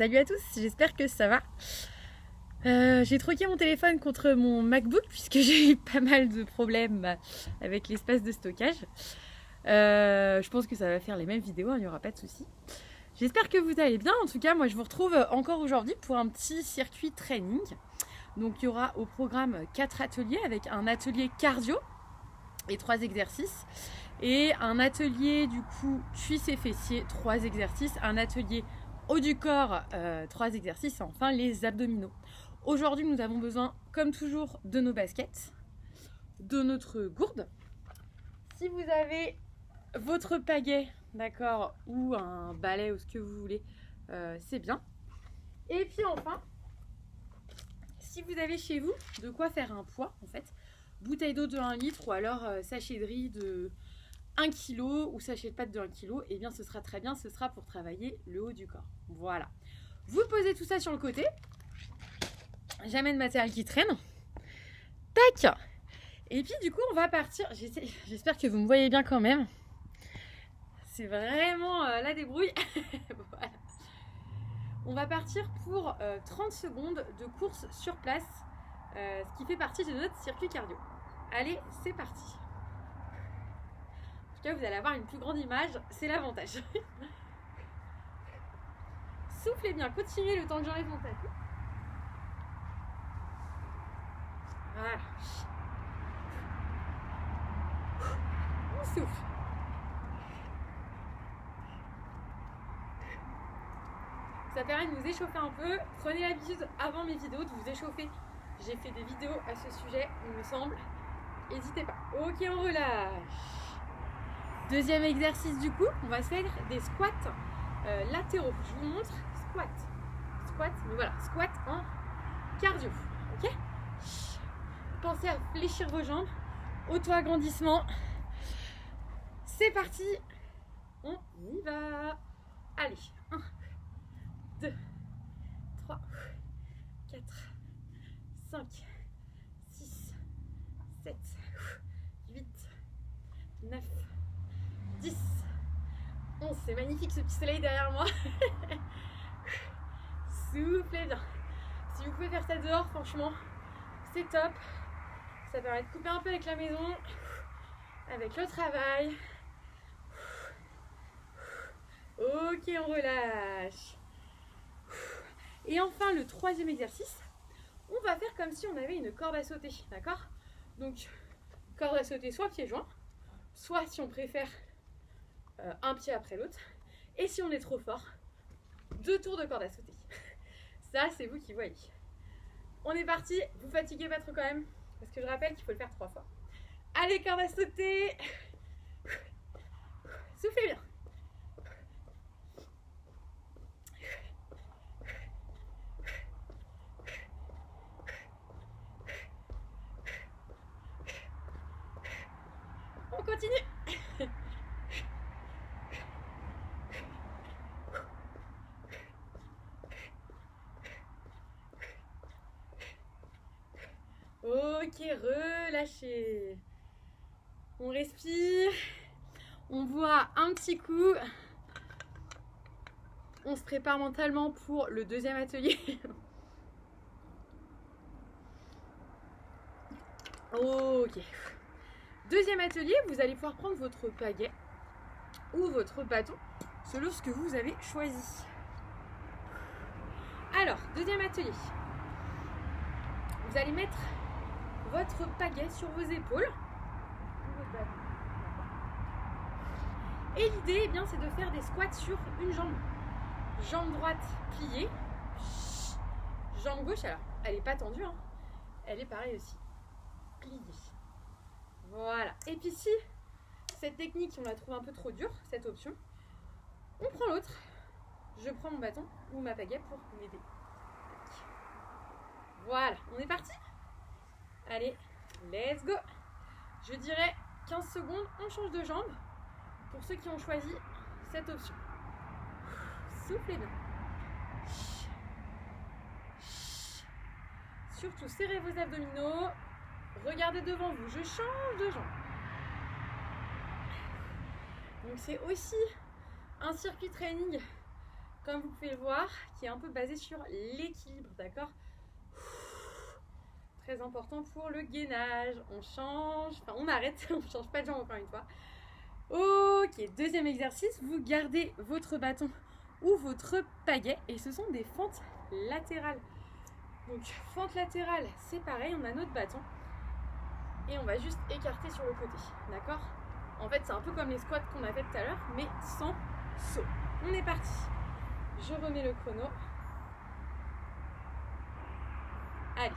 Salut à tous, j'espère que ça va. J'ai troqué mon téléphone contre mon MacBook puisque j'ai eu pas mal de problèmes avec l'espace de stockage. Je pense que ça va faire les mêmes vidéos, il n'y aura pas de souci. J'espère que vous allez bien. En tout cas, moi je vous retrouve encore aujourd'hui pour un petit circuit training. Donc il y aura au programme 4 ateliers avec un atelier cardio et 3 exercices. Et un atelier du coup cuisses et fessiers, 3 exercices. Un atelier haut du corps, 3 exercices. Et enfin les abdominaux. Aujourd'hui nous avons besoin comme toujours de nos baskets, de notre gourde. Si vous avez votre pagaie, d'accord, ou un balai ou ce que vous voulez, c'est bien. Et puis enfin, si vous avez chez vous de quoi faire un poids en fait, bouteille d'eau de 1 litre ou alors sachet de riz de 1 kg ou sachet de pâtes de 1 kg, et bien ce sera très bien, ce sera pour travailler le haut du corps. Voilà. Vous posez tout ça sur le côté. Jamais de matériel qui traîne. Tac. Et puis du coup on va partir. J'espère que vous me voyez bien quand même. C'est vraiment la débrouille. Voilà. On va partir pour 30 secondes de course sur place, ce qui fait partie de notre circuit cardio. Allez, c'est parti. En tout cas, vous allez avoir une plus grande image, c'est l'avantage. Soufflez bien, continuez le temps que j'enlève mon tapis. Voilà. On souffle. Ça permet de nous échauffer un peu. Prenez l'habitude avant mes vidéos de vous échauffer. J'ai fait des vidéos à ce sujet, il me semble. N'hésitez pas. Ok, on relâche. Deuxième exercice du coup, on va se faire des squats latéraux. Je vous montre. Squat. Squat, mais voilà, squat en cardio. Ok ? Pensez à fléchir vos jambes. Auto-agrandissement. C'est parti. On y va. Allez. 1, 2, 3, 4, 5, 6, 7, 8, 9, 10, 11. C'est magnifique ce petit soleil derrière moi. Soufflez bien. Si vous pouvez faire ça dehors, franchement, c'est top. Ça permet de couper un peu avec la maison, avec le travail. Ok, on relâche. Et enfin, le troisième exercice, on va faire comme si on avait une corde à sauter, d'accord? Donc, corde à sauter soit pieds joints, soit si on préfère un pied après l'autre. Et si on est trop fort, 2 tours de corde à sauter. Ça, c'est vous qui voyez. On est parti, vous fatiguez pas trop quand même, parce que je rappelle qu'il faut le faire 3 fois. Allez, corde à sauter. Soufflez bien. On continue. Ok, relâchez. On respire. On boit un petit coup. On se prépare mentalement pour le deuxième atelier. Ok. Deuxième atelier, vous allez pouvoir prendre votre pagaie ou votre bâton selon ce que vous avez choisi. Alors, deuxième atelier. Vous allez mettre votre pagaie sur vos épaules. Et l'idée, eh bien, c'est de faire des squats sur une jambe. Jambe droite pliée. Jambe gauche, alors, elle n'est pas tendue, hein. Elle est pareil aussi. Pliée. Voilà. Et puis si cette technique, on la trouve un peu trop dure, cette option, on prend l'autre. Je prends mon bâton ou ma pagaie pour m'aider. Voilà, on est parti. Allez, let's go. Je dirais 15 secondes, on change de jambe pour ceux qui ont choisi cette option. Soufflez bien. Surtout serrez vos abdominaux. Regardez devant vous, je change de jambe. Donc c'est aussi un circuit training comme vous pouvez le voir, qui est un peu basé sur l'équilibre, d'accord? Très important pour le gainage. On change, enfin on arrête, on change pas de jambe encore une fois. Ok, deuxième exercice, vous gardez votre bâton ou votre pagaie et ce sont des fentes latérales. Donc fente latérale, c'est pareil, on a notre bâton et on va juste écarter sur le côté, d'accord? En fait, c'est un peu comme les squats qu'on a fait tout à l'heure, mais sans saut. On est parti. Je remets le chrono. Allez,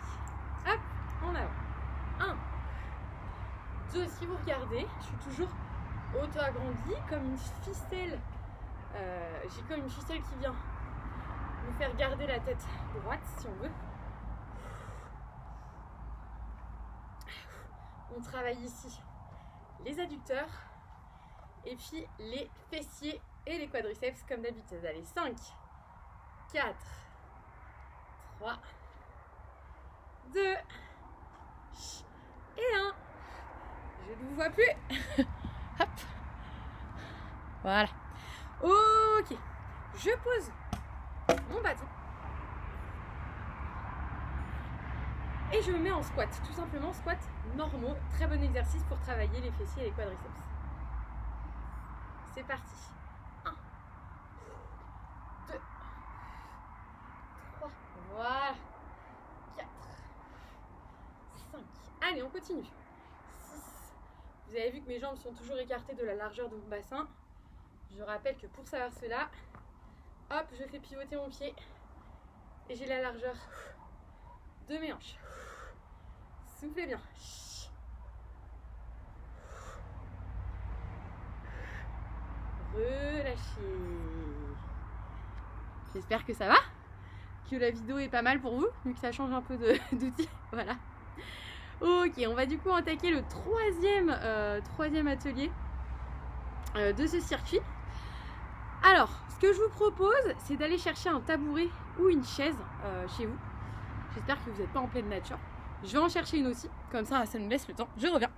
hop, en avant. 1, 2, si vous regardez, je suis toujours auto-agrandie, comme une ficelle. J'ai comme une ficelle qui vient me faire garder la tête droite, si on veut. On travaille ici les adducteurs et puis les fessiers et les quadriceps comme d'habitude. Allez, 5, 4, 3, 2 et 1. Je ne vous vois plus. Hop. Voilà. Ok. Je pose mon bâton. Et je me mets en squat. Tout simplement, squat normaux. Très bon exercice pour travailler les fessiers et les quadriceps. C'est parti. 1, 2, 3, voilà. 4, 5. Allez, on continue. 6. Vous avez vu que mes jambes sont toujours écartées de la largeur de mon bassin. Je rappelle que pour savoir cela, hop, je fais pivoter mon pied et j'ai la largeur de mes hanches. Soufflez bien. Relâchez. J'espère que ça va, que la vidéo est pas mal pour vous, vu que ça change un peu d'outil. Voilà. Ok, on va du coup attaquer le troisième atelier de ce circuit. Alors, ce que je vous propose, c'est d'aller chercher un tabouret ou une chaise chez vous. J'espère que vous n'êtes pas en pleine nature. Je vais en chercher une aussi, comme ça nous laisse le temps. Je reviens.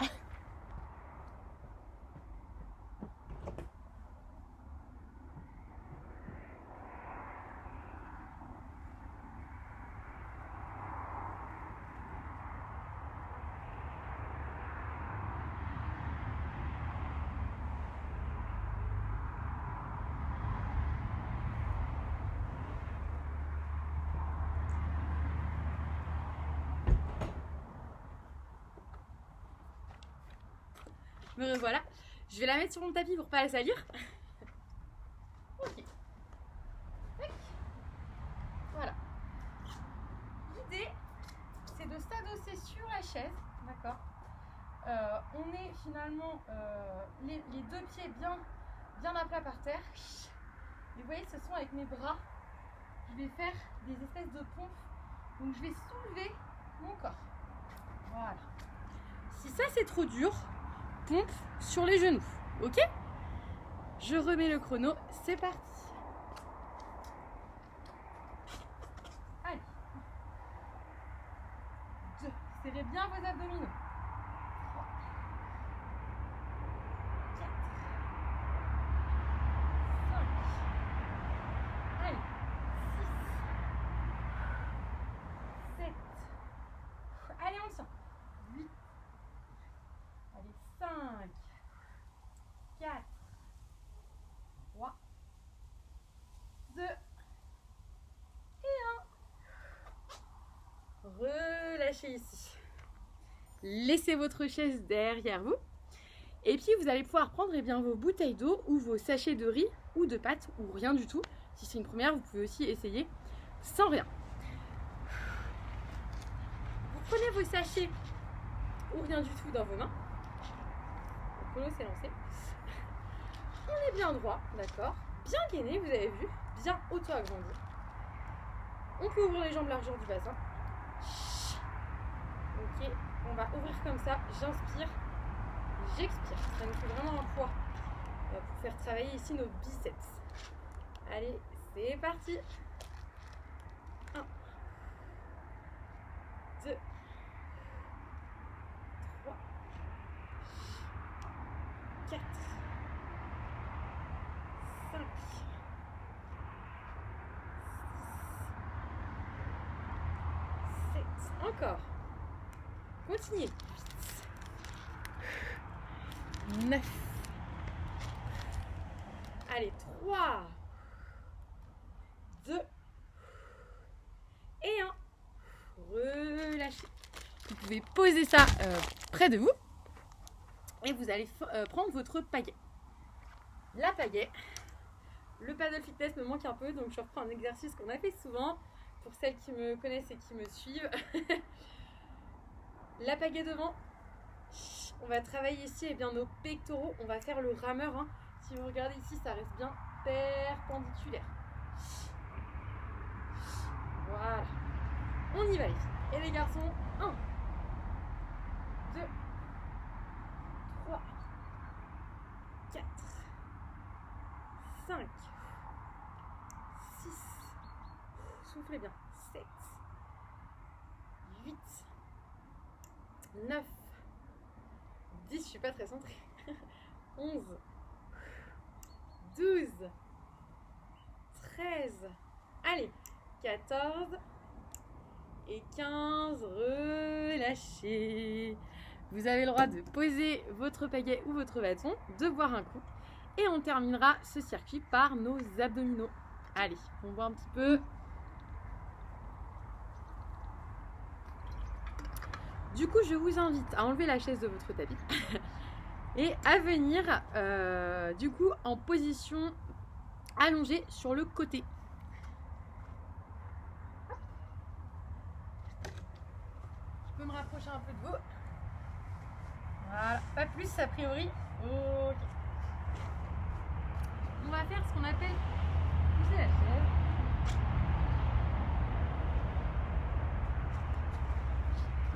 Me revoilà. Je vais la mettre sur mon tapis pour pas la salir. Ok. Voilà. L'idée, c'est de s'adosser sur la chaise, d'accord. On est finalement les deux pieds bien à plat par terre. Et vous voyez, ce sont avec mes bras. Je vais faire des espèces de pompes. Donc je vais soulever mon corps. Voilà. Si ça c'est trop dur, pompe sur les genoux, ok? Je remets le chrono, c'est parti. Allez. 2, serrez bien vos abdominaux. 3, 4, 5, allez, 6, 7, allez on tient, 8, allez 5, 4, 3, 2 et 1. Relâchez ici. Laissez votre chaise derrière vous. Et puis vous allez pouvoir prendre vos bouteilles d'eau ou vos sachets de riz ou de pâtes ou rien du tout. Si c'est une première, vous pouvez aussi essayer sans rien. Vous prenez vos sachets ou rien du tout dans vos mains. Le chrono s'est lancé. On est bien droit, d'accord. Bien gainé, vous avez vu. Bien auto-agrandi. On peut ouvrir les jambes largeur du bassin. Ok, on va ouvrir comme ça. J'inspire, j'expire. Ça nous fait vraiment un poids pour faire travailler ici nos biceps. Allez, c'est parti. 1, 2, 3, 4, 5, Encore. Continuez. 9. Allez, 3, 2 et 1. Relâchez. Vous pouvez poser ça près de vous et vous allez prendre votre pagaie. La pagaie. Le paddle fitness me manque un peu, donc je reprends un exercice qu'on a fait souvent pour celles qui me connaissent et qui me suivent. La pagaie devant. On va travailler ici nos pectoraux. On va faire le rameur. Hein. Si vous regardez ici, ça reste bien perpendiculaire. Voilà. On y va les filles. Et les garçons, 1, 2, 3, 4, 5, 6, soufflez bien, 7, 8, 9, 10, je suis pas très centrée, 11, 12, 13, allez, 14 et 15, relâchez. Vous avez le droit de poser votre pagaie ou votre bâton, de boire un coup. Et on terminera ce circuit par nos abdominaux. Allez, on voit un petit peu. Du coup, je vous invite à enlever la chaise de votre tapis et à venir du coup en position allongée sur le côté. Je peux me rapprocher un peu de vous. Voilà, pas plus a priori. Ok. On va faire ce qu'on appelle pousser la chaise.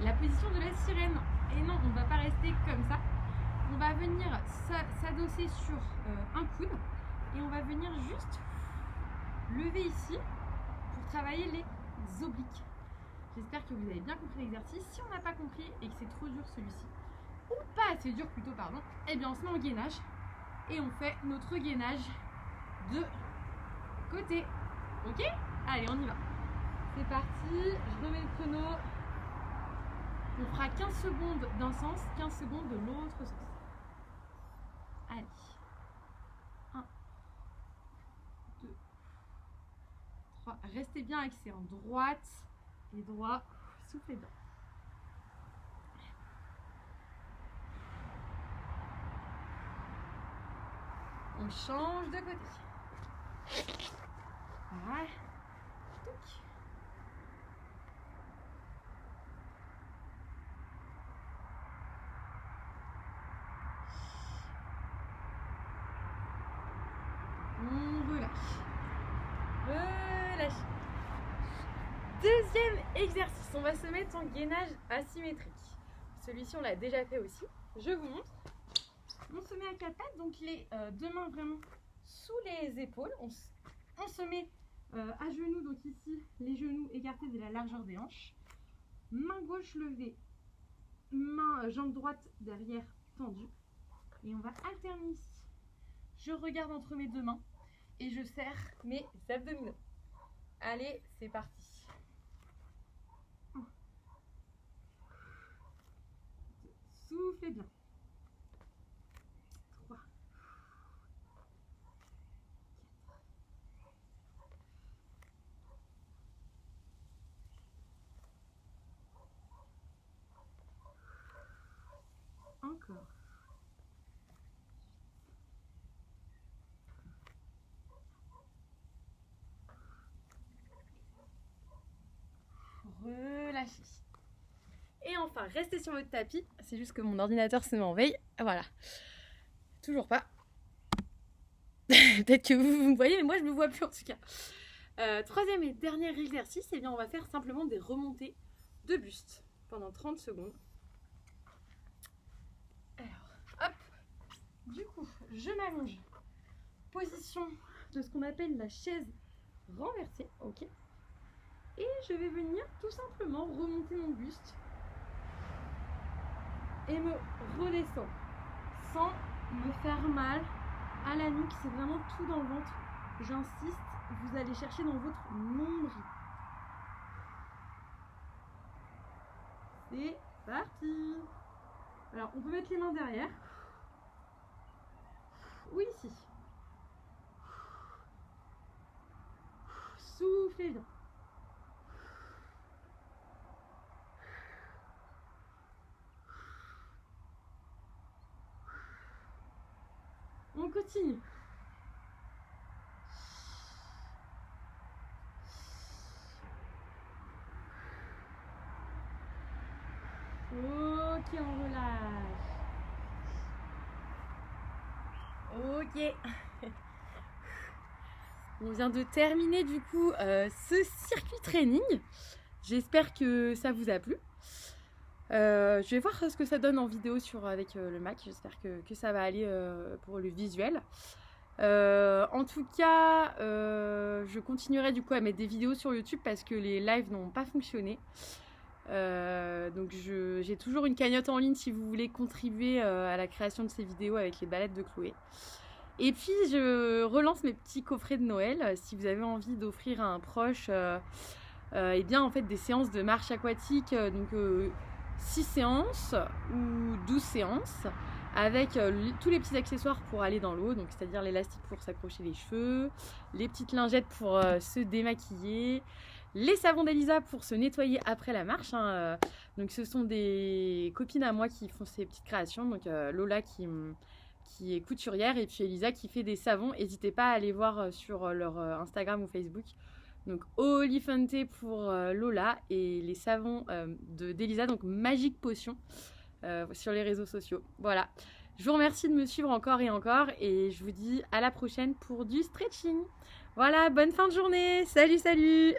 La position de la sirène. Et non, on ne va pas rester comme ça. On va venir s'adosser sur un coude et on va venir juste lever ici pour travailler les obliques. J'espère que vous avez bien compris l'exercice. Si on n'a pas compris et que c'est trop dur celui-ci, ou pas assez dur plutôt, pardon, eh bien on se met en gainage et on fait notre gainage de côté. Ok? Allez, on y va. C'est parti, je remets le chrono. On fera 15 secondes d'un sens, 15 secondes de l'autre sens. Allez. 1, 2, 3. Restez bien axés en droite et droit. Soufflez bien. On change de côté. Voilà. On relâche. Relâche. Deuxième exercice. On va se mettre en gainage asymétrique. Celui-ci, on l'a déjà fait aussi. Je vous montre. On se met à quatre pattes, donc les deux mains vraiment sous les épaules. On se met à genoux, donc ici, les genoux écartés de la largeur des hanches. Main gauche levée, jambe droite derrière tendue. Et on va alterner ici. Je regarde entre mes deux mains et je serre mes abdominaux. Allez, c'est parti. 1, 2, soufflez bien. 3, 4, encore. Relâchez. Et enfin, restez sur votre tapis. C'est juste que mon ordinateur se met en veille. Voilà. Toujours pas. Peut-être que vous me voyez, mais moi je ne me vois plus en tout cas. Troisième et dernier exercice, eh bien, on va faire simplement des remontées de buste pendant 30 secondes. Alors, hop. Du coup, je m'allonge. Position de ce qu'on appelle la chaise renversée. Ok. Et je vais venir tout simplement remonter mon buste et me redescendre sans me faire mal à la nuque. C'est vraiment tout dans le ventre. J'insiste, vous allez chercher dans votre nombril. C'est parti. Alors, on peut mettre les mains derrière. Ou ici. Soufflez bien. On continue. Ok, on relâche. Ok. On vient de terminer du coup ce circuit training. J'espère que ça vous a plu. Je vais voir ce que ça donne en vidéo avec le Mac. J'espère que ça va aller pour le visuel. En tout cas, je continuerai du coup à mettre des vidéos sur YouTube parce que les lives n'ont pas fonctionné. Donc j'ai toujours une cagnotte en ligne si vous voulez contribuer à la création de ces vidéos avec les ballettes de Chloé. Et puis je relance mes petits coffrets de Noël. Si vous avez envie d'offrir à un proche et bien en fait des séances de marche aquatique, donc 6 séances ou 12 séances avec tous les petits accessoires pour aller dans l'eau, donc c'est-à-dire l'élastique pour s'accrocher les cheveux, les petites lingettes pour se démaquiller, les savons d'Elisa pour se nettoyer après la marche. Donc ce sont des copines à moi qui font ces petites créations, donc Lola qui est couturière et puis Elisa qui fait des savons. N'hésitez pas à aller voir sur leur Instagram ou Facebook. Donc Olifante pour Lola et les savons d'Elisa, donc Magique Potion sur les réseaux sociaux. Voilà, je vous remercie de me suivre encore et encore et je vous dis à la prochaine pour du stretching. Voilà, bonne fin de journée, salut.